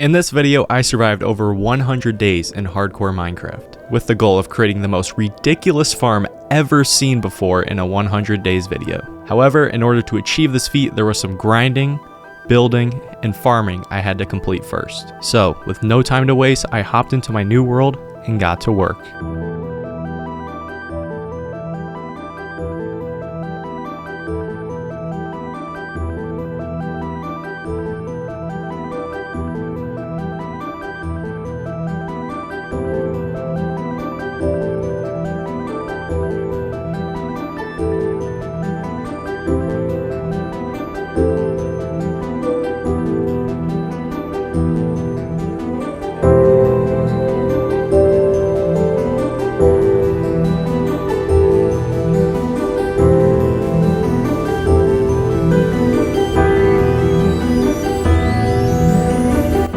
In this video, I survived over 100 days in hardcore Minecraft, with the goal of creating the most ridiculous farm ever seen before in a 100 days video. However, in order to achieve this feat, there was some grinding, building, and farming I had to complete first. So, with no time to waste, I hopped into my new world and got to work.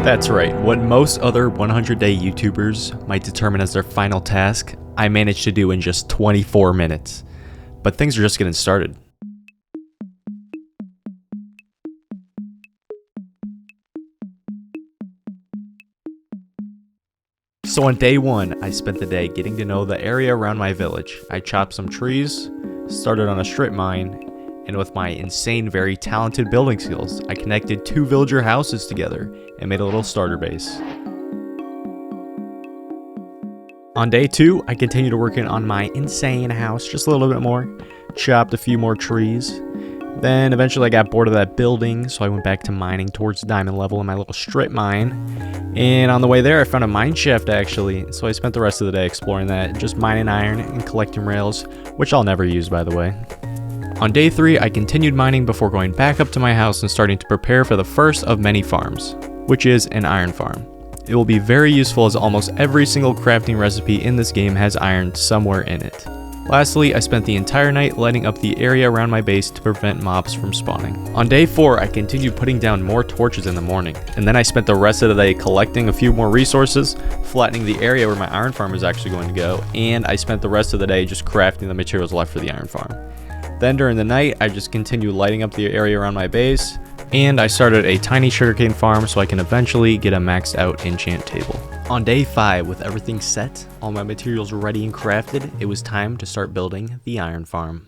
That's right, what most other 100-day YouTubers might determine as their final task, I managed to do in just 24 minutes. But things are just getting started. So on day one, I spent the day getting to know the area around my village. I chopped some trees, started on a strip mine, and with my insane, very talented building skills, I connected 2 villager houses together and made a little starter base. On day 2, I continued working on my insane house just a little bit more, chopped a few more trees. Then eventually I got bored of that building, so I went back to mining towards diamond level in my little strip mine. And on the way there, I found a mine shaft actually, so I spent the rest of the day exploring that, just mining iron and collecting rails, which I'll never use by the way. On day 3, I continued mining before going back up to my house and starting to prepare for the first of many farms, which is an iron farm. It will be very useful as almost every single crafting recipe in this game has iron somewhere in it. Lastly, I spent the entire night lighting up the area around my base to prevent mobs from spawning. On day 4, I continued putting down more torches in the morning, and then I spent the rest of the day collecting a few more resources, flattening the area where my iron farm is actually going to go, and I spent the rest of the day just crafting the materials left for the iron farm. Then during the night, I just continued lighting up the area around my base, and I started a tiny sugarcane farm so I can eventually get a maxed out enchant table. On day 5, with everything set, all my materials ready and crafted, it was time to start building the iron farm.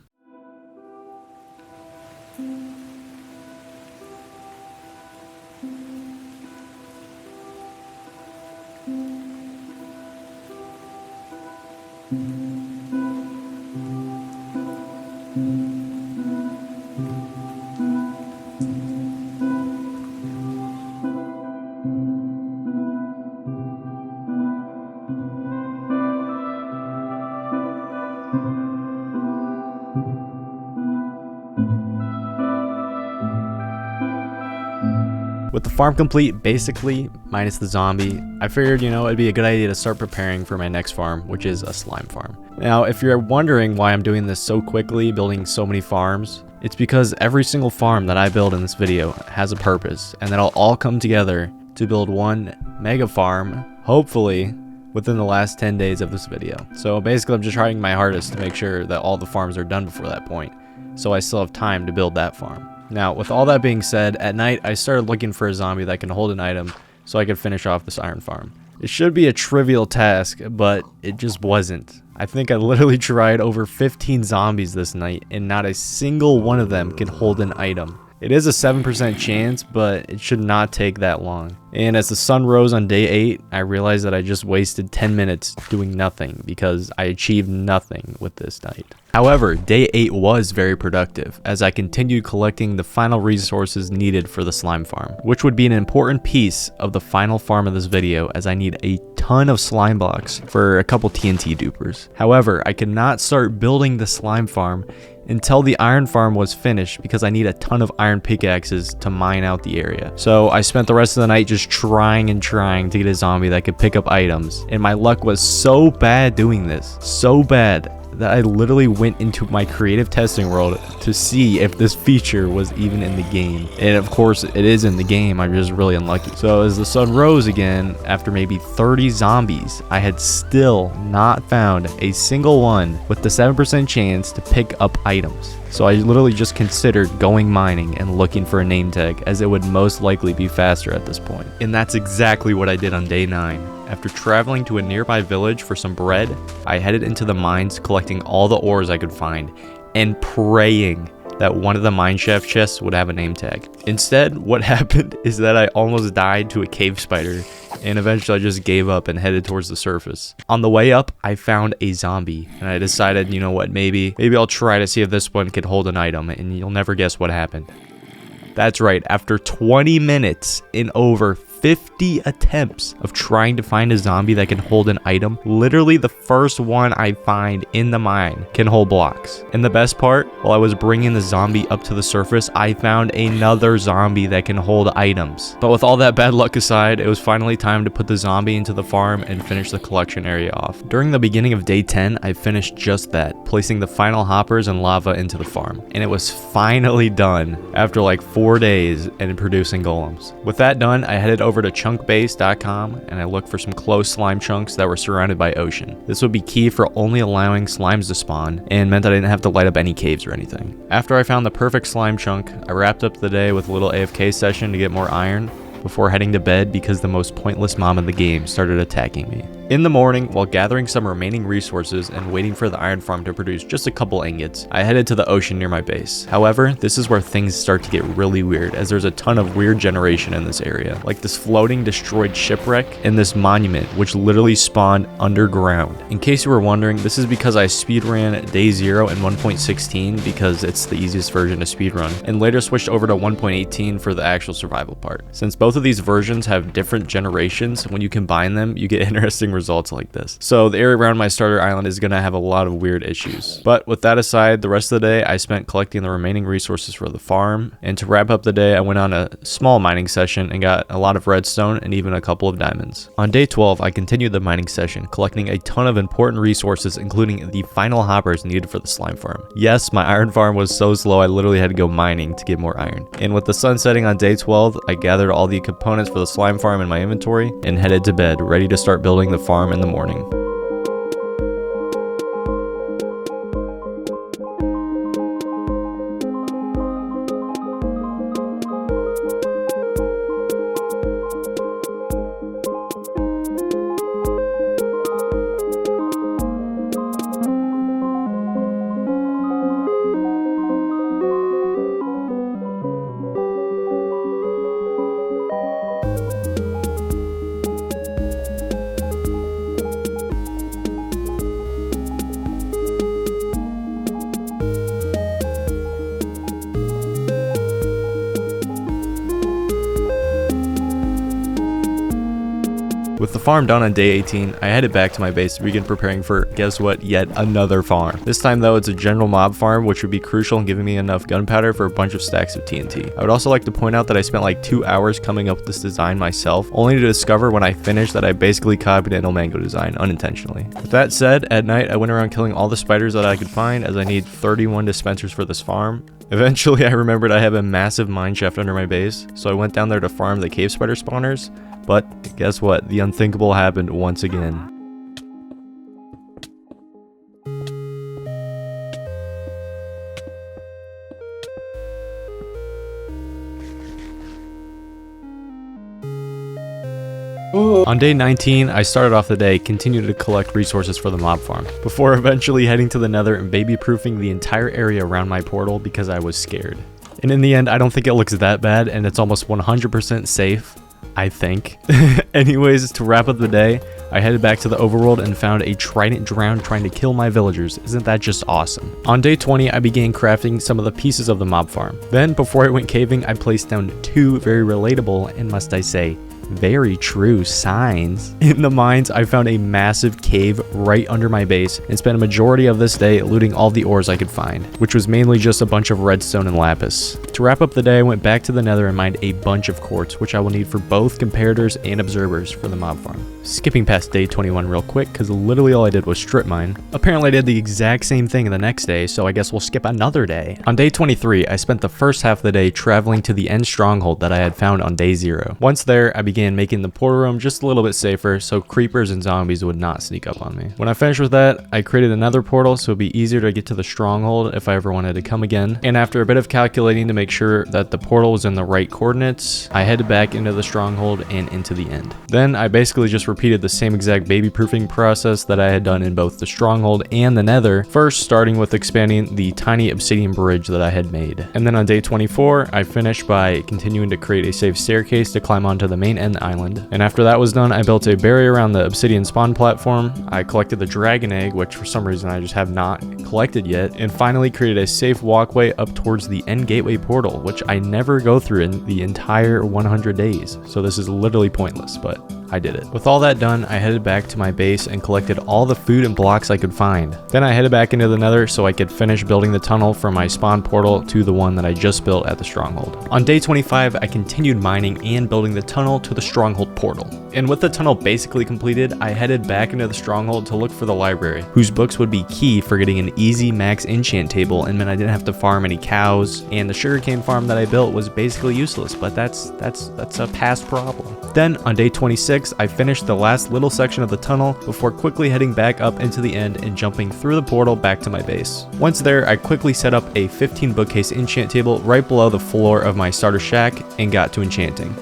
With the farm complete, basically, minus the zombie, I figured, it'd be a good idea to start preparing for my next farm, which is a slime farm. Now, if you're wondering why I'm doing this so quickly, building so many farms, it's because every single farm that I build in this video has a purpose, and that'll all come together to build one mega farm, hopefully, within the last 10 days of this video. So basically, I'm just trying my hardest to make sure that all the farms are done before that point, so I still have time to build that farm. Now, with all that being said, at night I started looking for a zombie that can hold an item so I could finish off this iron farm. It should be a trivial task, but it just wasn't. I think I literally tried over 15 zombies this night, and not a single one of them can hold an item. It is a 7% chance, but it should not take that long. And as the sun rose on day 8, I realized that I just wasted 10 minutes doing nothing because I achieved nothing with this night. However, day 8 was very productive as I continued collecting the final resources needed for the slime farm, which would be an important piece of the final farm of this video as I need a ton of slime blocks for a couple TNT dupers. However, I could not start building the slime farm until the iron farm was finished because I need a ton of iron pickaxes to mine out the area. So I spent the rest of the night just trying to get a zombie that could pick up items, and my luck was so bad doing this, so bad that I literally went into my creative testing world to see if this feature was even in the game. And of course it is in the game, I'm just really unlucky. So as the sun rose again, after maybe 30 zombies, I had still not found a single one with the 7% chance to pick up items. So I literally just considered going mining and looking for a name tag, as it would most likely be faster at this point. And that's exactly what I did on day 9. After traveling to a nearby village for some bread, I headed into the mines collecting all the ores I could find and praying that one of the mineshaft chests would have a name tag. Instead, what happened is that I almost died to a cave spider, and eventually I just gave up and headed towards the surface. On the way up, I found a zombie, and I decided, you know what, maybe I'll try to see if this one could hold an item, and you'll never guess what happened. That's right, after 20 minutes in over 50 attempts of trying to find a zombie that can hold an item, literally the first one I find in the mine can hold blocks. And the best part, while I was bringing the zombie up to the surface, I found another zombie that can hold items. But with all that bad luck aside, it was finally time to put the zombie into the farm and finish the collection area off. During the beginning of day 10, I finished just that, placing the final hoppers and lava into the farm. And it was finally done after like 4 days and producing golems. With that done, I headed over to chunkbase.com and I looked for some close slime chunks that were surrounded by ocean. This would be key for only allowing slimes to spawn and meant that I didn't have to light up any caves or anything. After I found the perfect slime chunk, I wrapped up the day with a little AFK session to get more iron before heading to bed because the most pointless mob in the game started attacking me. In the morning, while gathering some remaining resources and waiting for the iron farm to produce just a couple ingots, I headed to the ocean near my base. However, this is where things start to get really weird, as there's a ton of weird generation in this area, like this floating destroyed shipwreck and this monument which literally spawned underground. In case you were wondering, this is because I speedran day 0 in 1.16 because it's the easiest version to speedrun, and later switched over to 1.18 for the actual survival part. Since both of these versions have different generations, when you combine them, you get interesting results like this. So the area around my starter island is going to have a lot of weird issues. But with that aside, the rest of the day I spent collecting the remaining resources for the farm, and to wrap up the day I went on a small mining session and got a lot of redstone and even a couple of diamonds. On day 12 I continued the mining session, collecting a ton of important resources including the final hoppers needed for the slime farm. Yes, my iron farm was so slow I literally had to go mining to get more iron. And with the sun setting on day 12, I gathered all the components for the slime farm in my inventory and headed to bed, ready to start building the farm in the morning. With the farm done on day 18, I headed back to my base to begin preparing for, guess what, yet another farm. This time though, it's a general mob farm, which would be crucial in giving me enough gunpowder for a bunch of stacks of TNT. I would also like to point out that I spent like 2 hours coming up with this design myself, only to discover when I finished that I basically copied an Mango design unintentionally. With that said, at night I went around killing all the spiders that I could find, as I need 31 dispensers for this farm. Eventually I remembered I have a massive mineshaft under my base, so I went down there to farm the cave spider spawners. But guess what? The unthinkable happened once again. On day 19, I started off the day continuing to collect resources for the mob farm, before eventually heading to the nether and baby-proofing the entire area around my portal because I was scared. And in the end, I don't think it looks that bad, and it's almost 100% safe, I think. Anyways, to wrap up the day, I headed back to the overworld and found a trident drown trying to kill my villagers. Isn't that just awesome? On day 20, I began crafting some of the pieces of the mob farm. Then, before I went caving, I placed down 2 very relatable and, must I say, very true, signs. In the mines, I found a massive cave right under my base and spent a majority of this day looting all the ores I could find, which was mainly just a bunch of redstone and lapis. To wrap up the day, I went back to the nether and mined a bunch of quartz, which I will need for both comparators and observers for the mob farm. Skipping past day 21 real quick, because literally all I did was strip mine. Apparently I did the exact same thing the next day, so I guess we'll skip another day. On day 23, I spent the first half of the day traveling to the end stronghold that I had found on day 0. Once there, I began making the portal room just a little bit safer so creepers and zombies would not sneak up on me. When I finished with that, I created another portal so it'd be easier to get to the stronghold if I ever wanted to come again. And after a bit of calculating to make sure that the portal was in the right coordinates, I headed back into the stronghold and into the end. Then I basically just repeated the same exact baby proofing process that I had done in both the stronghold and the nether, first starting with expanding the tiny obsidian bridge that I had made. And then on day 24, I finished by continuing to create a safe staircase to climb onto the main end island. And after that was done, I built a barrier around the obsidian spawn platform. I collected the dragon egg, which for some reason I just have not collected yet, and finally created a safe walkway up towards the end gateway portal, which I never go through in the entire 100 days. So this is literally pointless, but I did it. With all that done, I headed back to my base and collected all the food and blocks I could find. Then I headed back into the nether so I could finish building the tunnel from my spawn portal to the one that I just built at the stronghold. On day 25, I continued mining and building the tunnel to the stronghold portal. And with the tunnel basically completed, I headed back into the stronghold to look for the library, whose books would be key for getting an easy max enchant table and meant I didn't have to farm any cows, and the sugarcane farm that I built was basically useless, but that's a past problem. Then on day 26, I finished the last little section of the tunnel before quickly heading back up into the end and jumping through the portal back to my base. Once there, I quickly set up a 15 bookcase enchant table right below the floor of my starter shack and got to enchanting.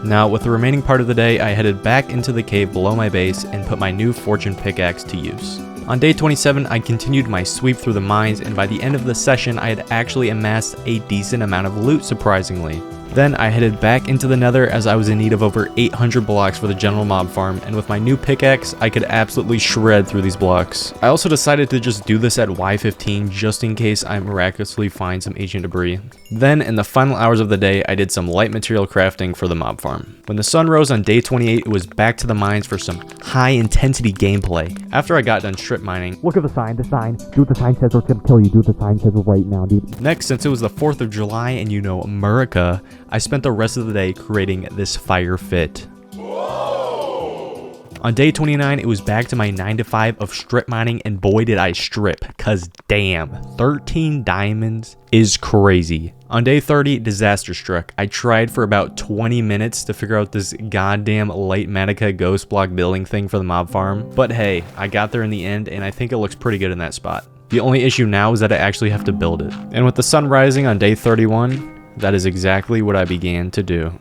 Now, with the remaining part of the day, I headed back into the cave below my base and put my new fortune pickaxe to use. On day 27, I continued my sweep through the mines, and by the end of the session, I had actually amassed a decent amount of loot, surprisingly. Then I headed back into the nether as I was in need of over 800 blocks for the general mob farm, and with my new pickaxe, I could absolutely shred through these blocks. I also decided to just do this at Y15 just in case I miraculously find some ancient debris. Then in the final hours of the day, I did some light material crafting for the mob farm. When the sun rose on day 28, it was back to the mines for some high intensity gameplay. After I got done strip mining, look at the sign, do what the sign says or it's gonna kill you, do what the sign says right now, dude. Next, since it was the 4th of July and you know, America, I spent the rest of the day creating this fire fit. Whoa. On day 29, it was back to my 9 to 5 of strip mining, and boy did I strip, cause damn, 13 diamonds is crazy. On day 30, disaster struck. I tried for about 20 minutes to figure out this goddamn light Matica ghost block building thing for the mob farm, but hey, I got there in the end and I think it looks pretty good in that spot. The only issue now is that I actually have to build it. And with the sun rising on day 31, that is exactly what I began to do.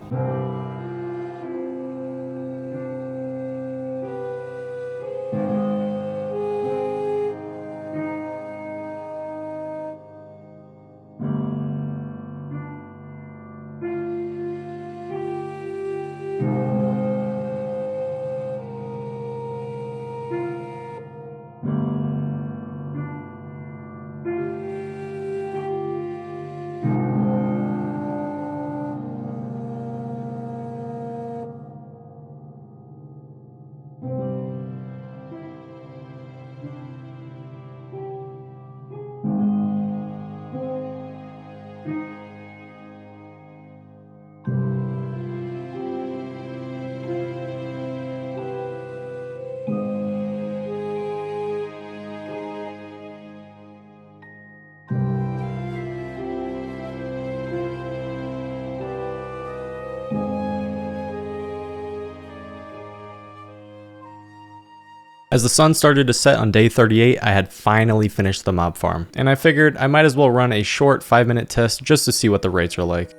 As the sun started to set on day 38, I had finally finished the mob farm, and I figured I might as well run a short 5-minute test just to see what the rates are like.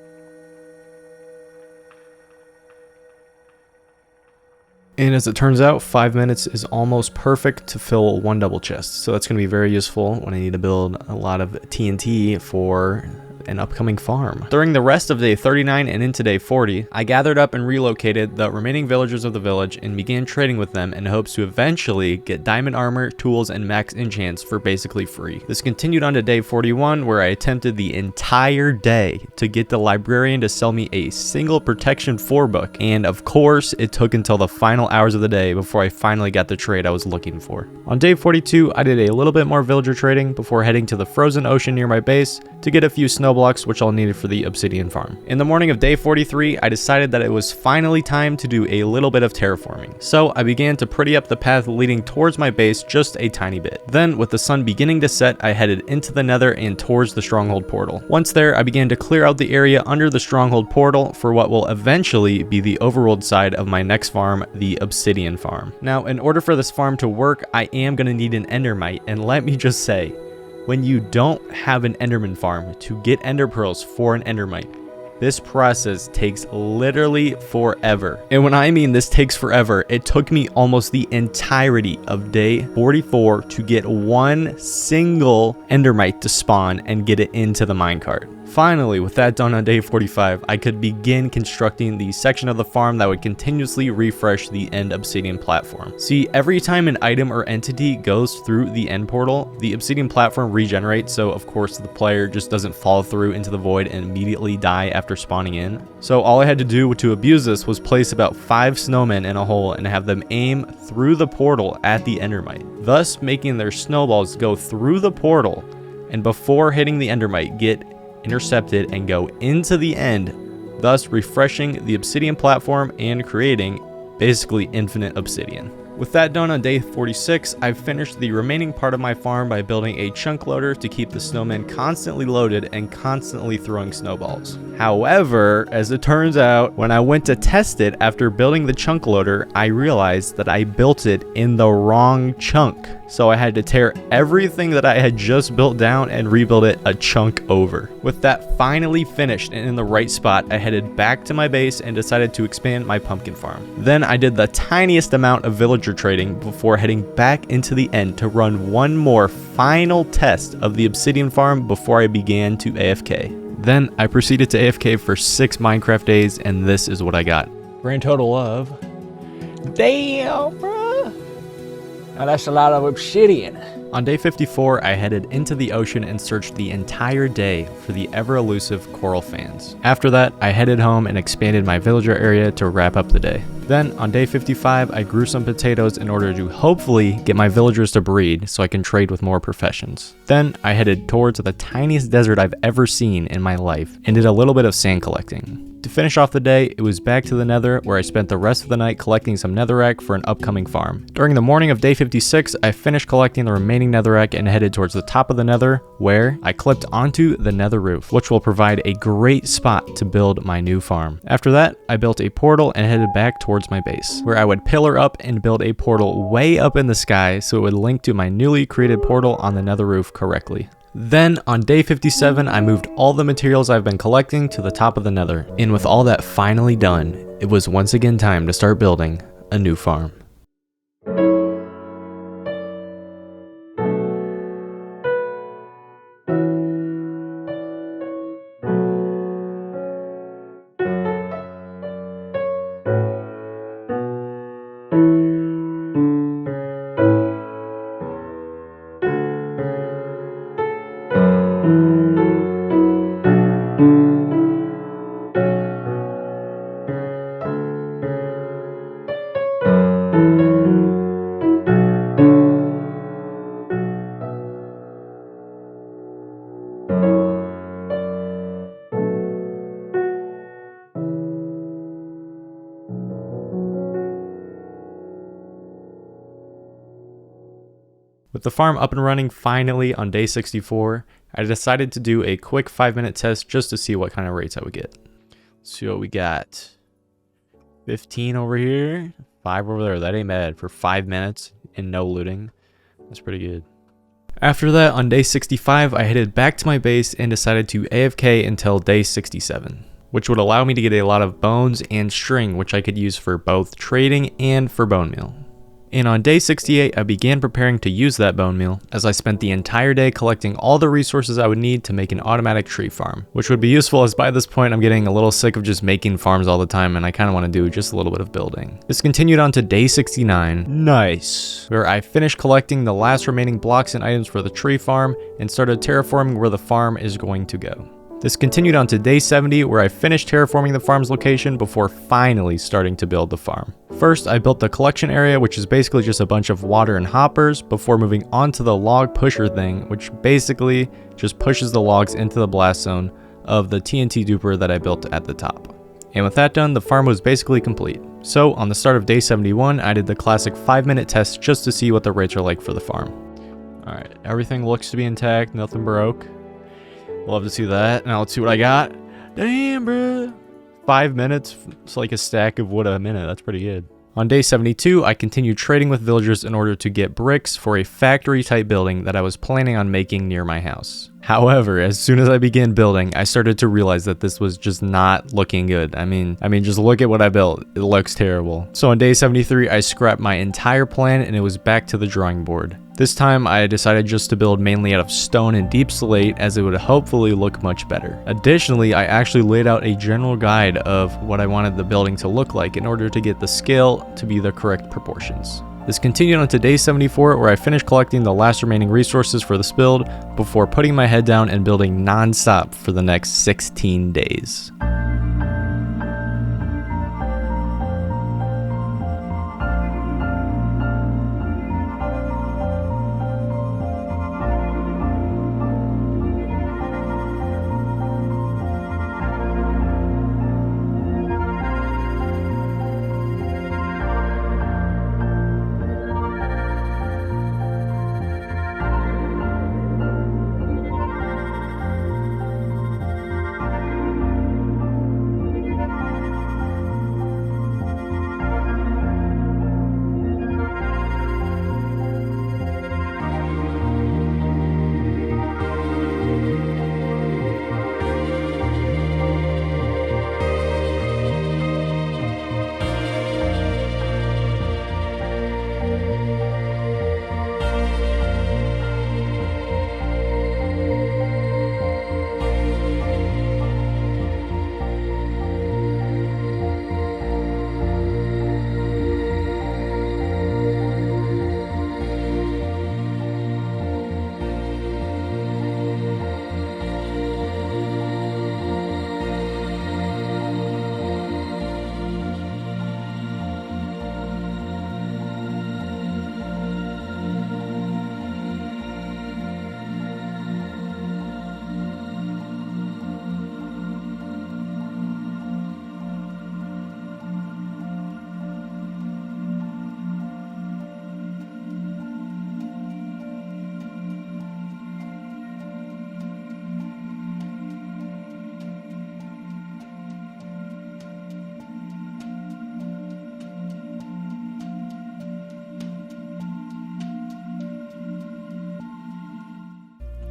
And as it turns out, 5 minutes is almost perfect to fill 1 double chest, so that's going to be very useful when I need to build a lot of TNT for an upcoming farm. During the rest of day 39 and into day 40, I gathered up and relocated the remaining villagers of the village and began trading with them in hopes to eventually get diamond armor, tools, and max enchants for basically free. This continued on to day 41, where I attempted the entire day to get the librarian to sell me a single protection 4 book, and of course it took until the final hours of the day before I finally got the trade I was looking for. On day 42, I did a little bit more villager trading before heading to the frozen ocean near my base to get a few snow blocks which I'll need for the obsidian farm. In the morning of day 43, I decided that it was finally time to do a little bit of terraforming. So I began to pretty up the path leading towards my base just a tiny bit. Then, with the sun beginning to set, I headed into the nether and towards the stronghold portal. Once there, I began to clear out the area under the stronghold portal for what will eventually be the overworld side of my next farm, the obsidian farm. Now, in order for this farm to work, I am going to need an endermite, and let me just say, when you don't have an enderman farm to get ender pearls for an endermite, this process takes literally forever. And when I mean this takes forever, it took me almost the entirety of day 44 to get one single endermite to spawn and get it into the minecart. Finally, with that done on day 45, I could begin constructing the section of the farm that would continuously refresh the end obsidian platform. See, every time an item or entity goes through the end portal, the obsidian platform regenerates, so of course the player just doesn't fall through into the void and immediately die after spawning in. So all I had to do to abuse this was place about 5 snowmen in a hole and have them aim through the portal at the endermite, thus making their snowballs go through the portal and before hitting the endermite get intercepted and go into the end, thus refreshing the obsidian platform and creating basically infinite obsidian. With that done on day 46, I've finished the remaining part of my farm by building a chunk loader to keep the snowmen constantly loaded and constantly throwing snowballs. However, as it turns out, when I went to test it after building the chunk loader, I realized that I built it in the wrong chunk. So I had to tear everything that I had just built down and rebuild it a chunk over. With that finally finished and in the right spot, I headed back to my base and decided to expand my pumpkin farm. Then I did the tiniest amount of villager trading before heading back into the end to run one more final test of the obsidian farm before I began to AFK. Then I proceeded to AFK for 6 Minecraft days, and this is what I got. Grand total of... Damn, bruh! Now that's a lot of obsidian. On day 54, I headed into the ocean and searched the entire day for the ever-elusive coral fans. After that, I headed home and expanded my villager area to wrap up the day. Then, on day 55, I grew some potatoes in order to hopefully get my villagers to breed so I can trade with more professions. Then, I headed towards the tiniest desert I've ever seen in my life and did a little bit of sand collecting. To finish off the day, it was back to the nether where I spent the rest of the night collecting some netherrack for an upcoming farm. During the morning of day 56, I finished collecting the remaining netherrack and headed towards the top of the nether where I clipped onto the nether roof, which will provide a great spot to build my new farm. After that, I built a portal and headed back towards my base, where I would pillar up and build a portal way up in the sky so it would link to my newly created portal on the nether roof correctly. Then, on day 57, I moved all the materials I've been collecting to the top of the nether. And with all that finally done, it was once again time to start building a new farm. With the farm up and running finally on day 64, I decided to do a quick 5-minute test just to see what kind of rates I would get. Let's see what we got. 15 over here, 5 over there. That ain't bad for 5 minutes and no looting. That's pretty good. After that, on day 65, I headed back to my base and decided to AFK until day 67, which would allow me to get a lot of bones and string, which I could use for both trading and for bone meal. And on day 68, I began preparing to use that bone meal, as I spent the entire day collecting all the resources I would need to make an automatic tree farm, which would be useful as by this point I'm getting a little sick of just making farms all the time and I kind of want to do just a little bit of building. This continued on to day 69, nice, where I finished collecting the last remaining blocks and items for the tree farm and started terraforming where the farm is going to go. This continued on to day 70, where I finished terraforming the farm's location before finally starting to build the farm. First, I built the collection area, which is basically just a bunch of water and hoppers, before moving on to the log pusher thing, which basically just pushes the logs into the blast zone of the TNT duper that I built at the top. And with that done, the farm was basically complete. So on the start of day 71, I did the classic 5-minute test just to see what the rates are like for the farm. Alright, everything looks to be intact, nothing broke. Love to see that. Now let's see what I got. Damn, bro. 5 minutes. It's like a stack of wood a minute. That's pretty good. On day 72, I continued trading with villagers in order to get bricks for a factory type building that I was planning on making near my house. However, as soon as I began building, I started to realize that this was just not looking good. I mean, just look at what I built. It looks terrible. So on day 73, I scrapped my entire plan and it was back to the drawing board. This time, I decided just to build mainly out of stone and deep slate, as it would hopefully look much better. Additionally, I actually laid out a general guide of what I wanted the building to look like in order to get the scale to be the correct proportions. This continued on to day 74, where I finished collecting the last remaining resources for this build before putting my head down and building non-stop for the next 16 days.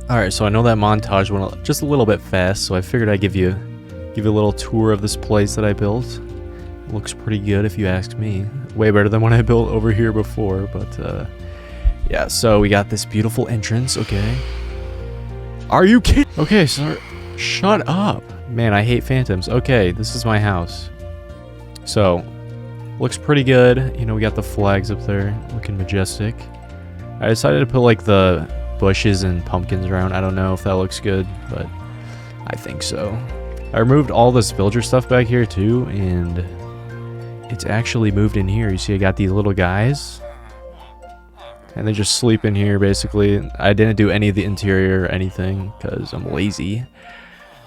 Alright, so I know that montage went just a little bit fast, so I figured I'd give you a little tour of this place that I built. It looks pretty good if you ask me. Way better than what I built over here before, but yeah, so we got this beautiful entrance, okay. Are you kidding? Okay, so shut up. Man, I hate phantoms. Okay, this is my house. So, looks pretty good. You know, we got the flags up there, looking majestic. I decided to put like the bushes and pumpkins around. I don't know if that looks good, but I think so. I removed all this villager stuff back here too, and it's actually moved in here. You see I got these little guys, and they just sleep in here basically. I didn't do any of the interior or anything because I'm lazy.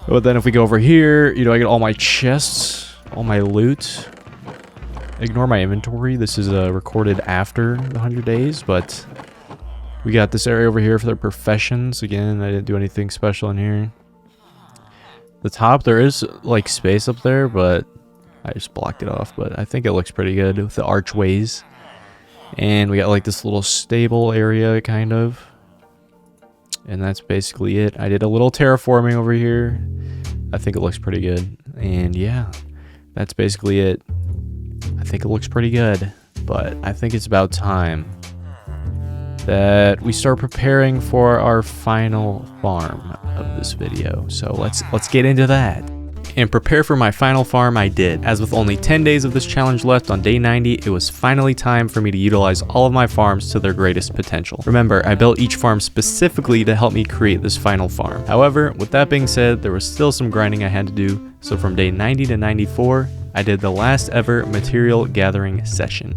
But then if we go over here, you know, I get all my chests, all my loot. Ignore my inventory. This is recorded after the 100 days, but we got this area over here for their professions. Again, I didn't do anything special in here. The top, there is like space up there, but I just blocked it off. But I think it looks pretty good with the archways. And we got like this little stable area, kind of. And that's basically it. I did a little terraforming over here. I think it looks pretty good. And yeah, that's basically it. I think it looks pretty good. but I think it's about time that we start preparing for our final farm of this video. So let's get into that. And prepare for my final farm I did. As with only 10 days of this challenge left on day 90, it was finally time for me to utilize all of my farms to their greatest potential. Remember, I built each farm specifically to help me create this final farm. However, with that being said, there was still some grinding I had to do, so from day 90 to 94, I did the last ever material gathering session.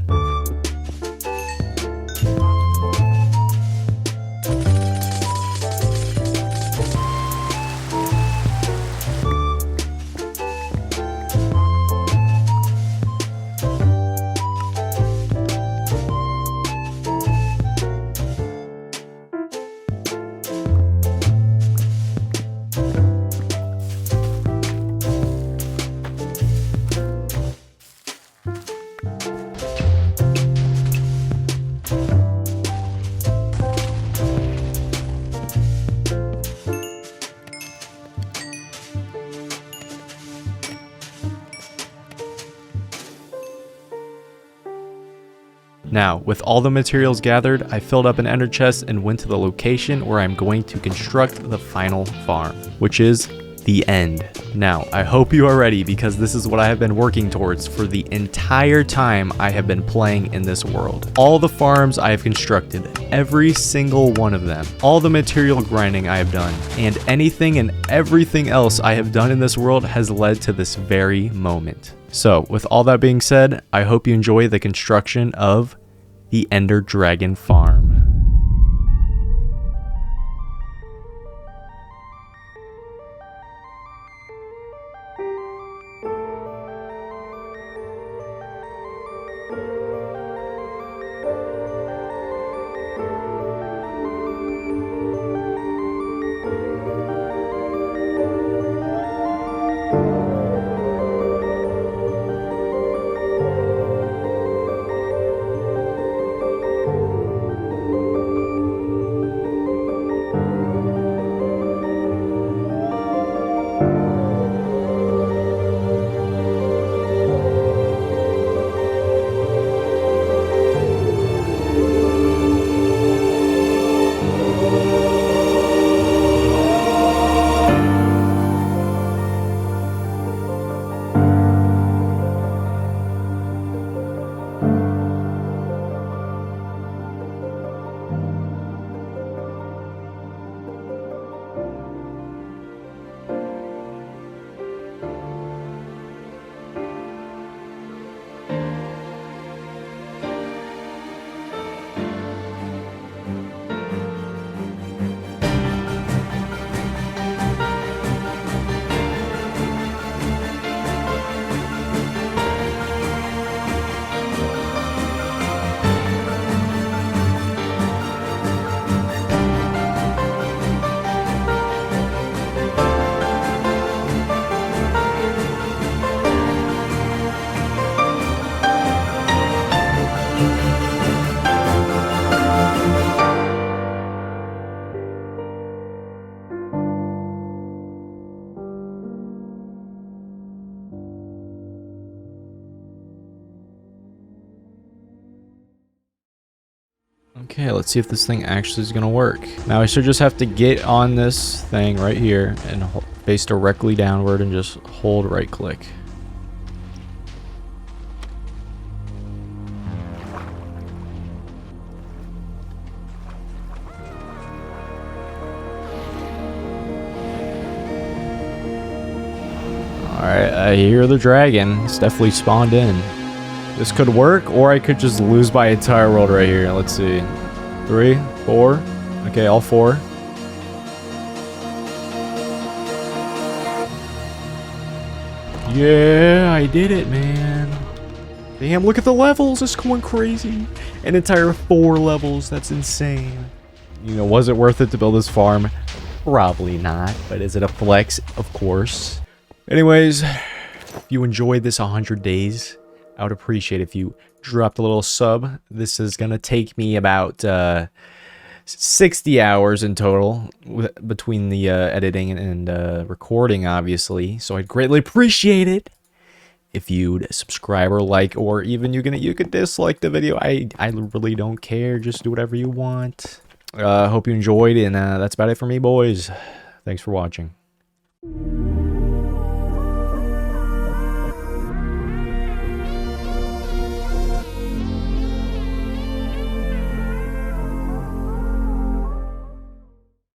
Now, with all the materials gathered, I filled up an ender chest and went to the location where I'm going to construct the final farm, which is the end. Now, I hope you are ready because this is what I have been working towards for the entire time I have been playing in this world. All the farms I have constructed, every single one of them, all the material grinding I have done, and anything and everything else I have done in this world has led to this very moment. So, with all that being said, I hope you enjoy the construction of the Ender Dragon Farm. Okay, let's see if this thing actually is gonna work. Now I should just have to get on this thing right here and face directly downward and just hold right click. Alright, I hear the dragon. It's definitely spawned in. This could work, or I could just lose my entire world right here. Let's see. 3, 4. Okay, all 4. Yeah, I did it, man. Damn, look at the levels. It's going crazy. An entire 4 levels. That's insane. You know, was it worth it to build this farm? Probably not. But is it a flex? Of course. Anyways, if you enjoyed this 100 days, I would appreciate if you dropped a little sub. This is going to take me about 60 hours in total between the editing and recording, obviously. So I'd greatly appreciate it if you'd subscribe or like, or even you could dislike the video. I really don't care. Just do whatever you want. Hope you enjoyed, and that's about it for me, boys. Thanks for watching.